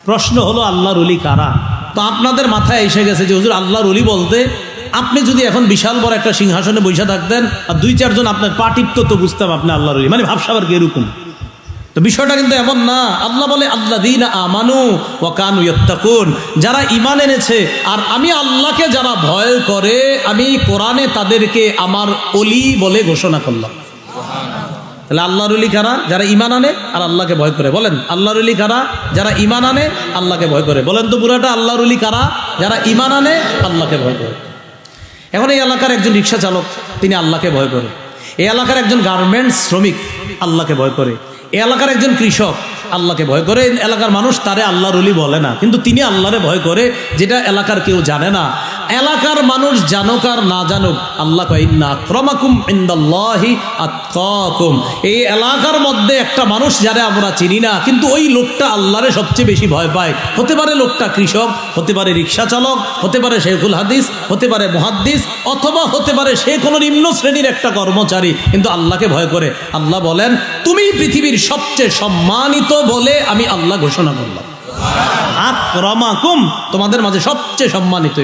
প্রশ্ন হলো আল্লাহর ওলি কারা? তো আপনাদের মাথায় এসে গেছে যে হুজুর আল্লাহর ওলি বলতে আপনি যদি এখন বিশাল বড় একটা সিংহাসনে বসে থাকতেন আর দুই চারজন আপনার পা টিপতো তো বুঝতাম আপনি আল্লাহর ওলি, মানে ভাবসাবার কি এরকম। তো বিষয়টা কিন্তু এমন না। আল্লাহ বলে আল্লাযীনা আমানু ওয়া কানু ইয়াত্তাকুন, যারা ঈমান এনেছে আর আমি আল্লাহকে যারা ভয় করে আমি কোরআনে তাদেরকে আমার ওলি বলে ঘোষণা করলাম। তাহলে আল্লাহর ওলি কারা? যারা ঈমান আনে আর আল্লাহকে ভয় করে। বলেন আল্লাহর ওলি কারা? যারা ঈমান আনে আল্লাহকে ভয় করে। বলেন তো পুরাটা আল্লাহর ওলি কারা? যারা ঈমান আনে আল্লাহকে ভয় করে। এখন এই এলাকার একজন রিক্সা চালক তিনি আল্লাহকে ভয় করে। এই এলাকার একজন গার্মেন্টস শ্রমিক আল্লাহকে ভয় করে। এই এলাকার একজন কৃষক আল্লাহকে ভয় করে। এলাকার মানুষ তারে আল্লাহর ওলি বলে না, কিন্তু তিনি আল্লাহরে ভয় করে, যেটা এলাকার কেউ জানে না। এলাকার মানুষ জানুক আর না জানুক, আল্লাহ কয় ইন্না আক্রামাকুম ইনদাল্লাহি আতকাকুম। এই এলাকার মধ্যে একটা মানুষ যারা আমরা চিনি না, কিন্তু ওই লোকটা আল্লাহরে সবচেয়ে বেশি ভয় পায়। হতে পারে লোকটা কৃষক, হতে পারে রিক্সা চালক, হতে পারে শেখুল হাদিস, হতে পারে মুহাদ্দিস, অথবা হতে পারে সে কোনো নিম্ন শ্রেণীর একটা কর্মচারী, কিন্তু আল্লাহকে ভয় করে। আল্লাহ বলেন তুমি পৃথিবীর সবচেয়ে সম্মানিত বলে আমি আল্লাহ ঘোষণা করলাম। আক্রামাকুম, তোমাদের মাঝে সবচেয়ে সম্মানিত।